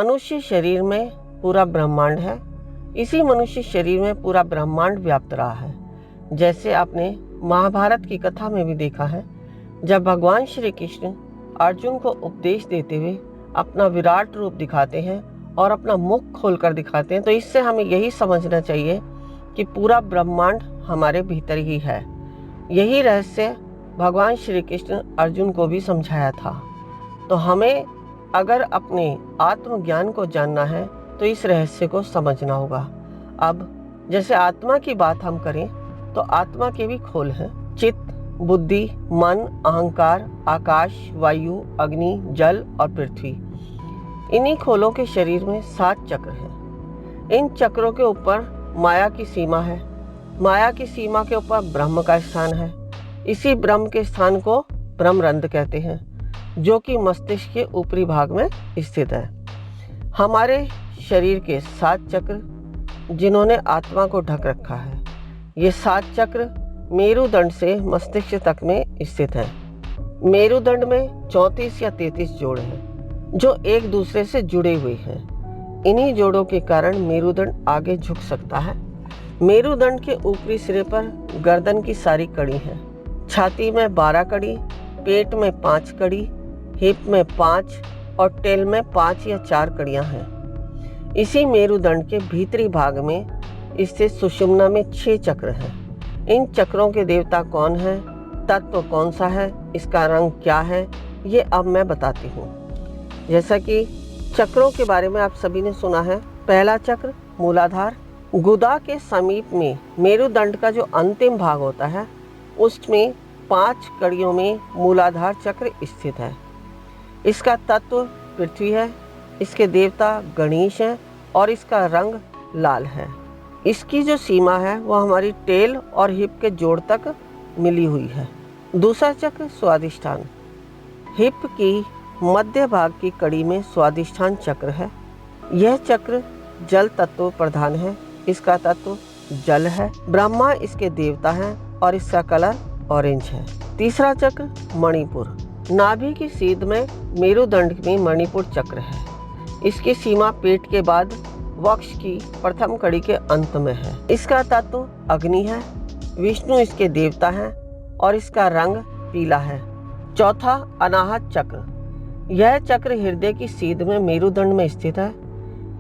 मनुष्य शरीर में पूरा ब्रह्मांड है। इसी मनुष्य शरीर में पूरा ब्रह्मांड व्याप्त रहा है। जैसे आपने महाभारत की कथा में भी देखा है, जब भगवान श्री कृष्ण अर्जुन को उपदेश देते हुए अपना विराट रूप दिखाते हैं और अपना मुख खोलकर दिखाते हैं, तो इससे हमें यही समझना चाहिए कि पूरा ब्रह्मांड हमारे भीतर ही है। यही रहस्य भगवान श्री कृष्ण अर्जुन को भी समझाया था। तो हमें अगर अपने आत्मज्ञान को जानना है तो इस रहस्य को समझना होगा। अब जैसे आत्मा की बात हम करें तो आत्मा के भी खोल हैं: चित्त, बुद्धि, मन, अहंकार, आकाश, वायु, अग्नि, जल और पृथ्वी। इन्हीं खोलों के शरीर में 7 चक्र हैं। इन चक्रों के ऊपर माया की सीमा है। माया की सीमा के ऊपर ब्रह्म का स्थान है। इसी ब्रह्म के स्थान को ब्रह्मरंध्र कहते हैं, जो कि मस्तिष्क के ऊपरी भाग में स्थित है। हमारे शरीर के 7 चक्र जिन्होंने आत्मा को ढक रखा है, ये 7 चक्र मेरुदंड से मस्तिष्क तक में स्थित हैं। मेरुदंड में 34 या 33 जोड़ हैं जो एक दूसरे से जुड़े हुए हैं। इन्हीं जोड़ों के कारण मेरुदंड आगे झुक सकता है। मेरुदंड के ऊपरी सिरे पर गर्दन की सारी कड़ी है। छाती में 12 कड़ी, पेट में 5 कड़ी, हिप में 5 और टेल में 5 या 4 कड़ियां हैं। इसी मेरुदंड के भीतरी भाग में स्थित सुषुम्ना में 6 चक्र हैं। इन चक्रों के देवता कौन हैं, तत्व कौन सा है, इसका रंग क्या है, ये अब मैं बताती हूँ। जैसा कि चक्रों के बारे में आप सभी ने सुना है। पहला चक्र मूलाधार, गुदा के समीप में मेरुदंड का जो अंतिम भाग होता है उसमें 5 कड़ियों में मूलाधार चक्र स्थित है। इसका तत्व पृथ्वी है, इसके देवता गणेश हैं और इसका रंग लाल है। इसकी जो सीमा है वह हमारी टेल और हिप के जोड़ तक मिली हुई है। दूसरा चक्र स्वादिष्ठान, हिप की मध्य भाग की कड़ी में स्वादिष्ठान चक्र है। यह चक्र जल तत्व प्रधान है। इसका तत्व जल है। ब्रह्मा इसके देवता हैं और इसका कलर ऑरेंज है। तीसरा चक्र मणिपुर, नाभि की सीध में मेरुदंड में मणिपुर चक्र है। इसकी सीमा पेट के बाद वक्ष की प्रथम कड़ी के अंत में है। इसका तत्व अग्नि है। विष्णु इसके देवता हैं और इसका रंग पीला है। चौथा अनाहत चक्र, यह चक्र हृदय की सीध में मेरुदंड में स्थित है।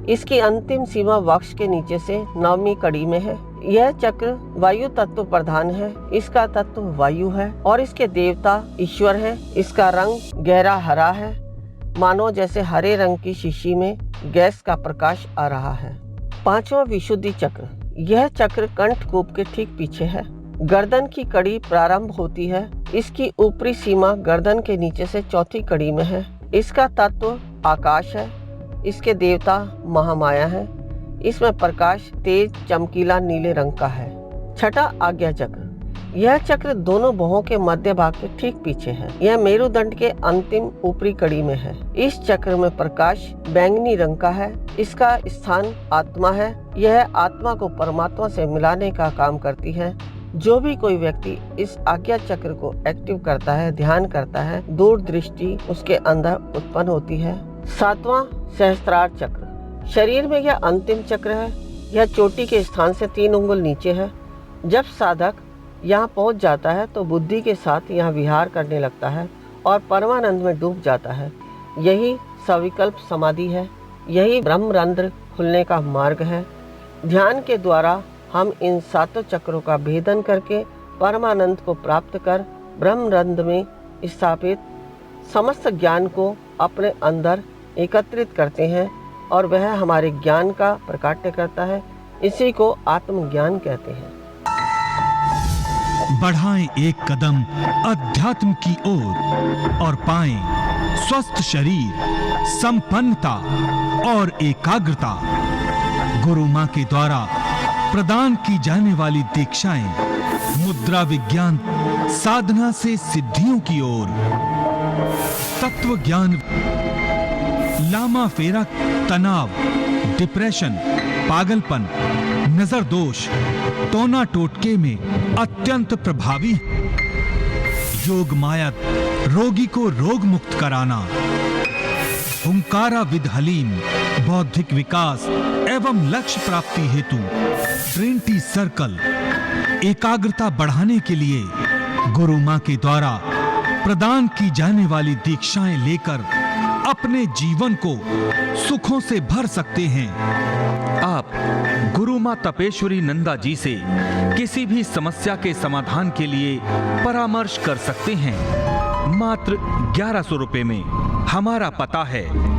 इसकी अंतिम सीमा वक्ष के नीचे से 9वीं कड़ी में है। यह चक्र वायु तत्व प्रधान है। इसका तत्व वायु है और इसके देवता ईश्वर है। इसका रंग गहरा हरा है, मानो जैसे हरे रंग की शीशी में गैस का प्रकाश आ रहा है। पांचवा विशुद्धि चक्र, यह चक्र कंठकूप के ठीक पीछे है। गर्दन की कड़ी प्रारंभ होती है। इसकी ऊपरी सीमा गर्दन के नीचे से 4थी कड़ी में है। इसका तत्व आकाश है। इसके देवता महामाया है। इसमें प्रकाश तेज चमकीला नीले रंग का है। छठा आज्ञा चक्र, यह चक्र दोनों भुवों के मध्य भाग के ठीक पीछे है। यह मेरुदंड के अंतिम ऊपरी कड़ी में है। इस चक्र में प्रकाश बैंगनी रंग का है। इसका स्थान आत्मा है। यह आत्मा को परमात्मा से मिलाने का काम करती है। जो भी कोई व्यक्ति इस आज्ञा चक्र को एक्टिव करता है, ध्यान करता है, दूरदृष्टि उसके अंदर उत्पन्न होती है। 7वां सहस्त्रार चक्र, शरीर में यह अंतिम चक्र है। यह चोटी के स्थान से 3 उंगल नीचे है। जब साधक यहाँ पहुँच जाता है तो बुद्धि के साथ यहाँ विहार करने लगता है और परमानंद में डूब जाता है। यही सविकल्प समाधि है। यही ब्रह्मरंध्र खुलने का मार्ग है। ध्यान के द्वारा हम इन 7 चक्रों का भेदन करके परमानंद को प्राप्त कर ब्रह्मरंध्र में स्थापित समस्त ज्ञान को अपने अंदर एकत्रित करते हैं और वह हमारे ज्ञान का प्रकाट्य करता है। इसी को आत्मज्ञान कहते हैं। बढ़ाएं एक कदम अध्यात्म की ओर और पाएं स्वस्थ शरीर, संपन्नता और एकाग्रता। गुरु मां के द्वारा प्रदान की जाने वाली दीक्षाएं मुद्रा विज्ञान साधना से सिद्धियों की ओर, तत्व ज्ञान, लामा फेरा, तनाव, डिप्रेशन, पागलपन, नजर दोष, टोना टोटके में अत्यंत प्रभावी। योग माया रोगी को रोग मुक्त कराना। हुंकारा विद हलीम बौद्धिक विकास एवं लक्ष्य प्राप्ति हेतु ट्रिनिटी सर्कल एकाग्रता बढ़ाने के लिए गुरु मां के द्वारा प्रदान की जाने वाली दीक्षाएं लेकर अपने जीवन को सुखों से भर सकते हैं। आप गुरु मां तपेश्वरी नंदा जी से किसी भी समस्या के समाधान के लिए परामर्श कर सकते हैं। मात्र 1100 रुपए में। हमारा पता है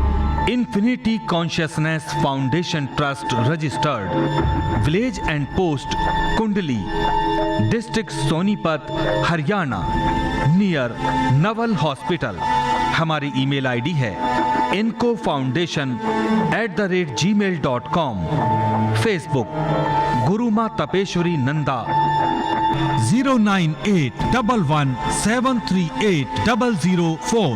infinity consciousness foundation trust registered, village and post Kundli, district Sonipat, Haryana, near Naval hospital. हमारी ईमेल आईडी है incofoundation@gmail.com। फेसबुक गुरु मां तपेश्वरी नंदा। 09811738004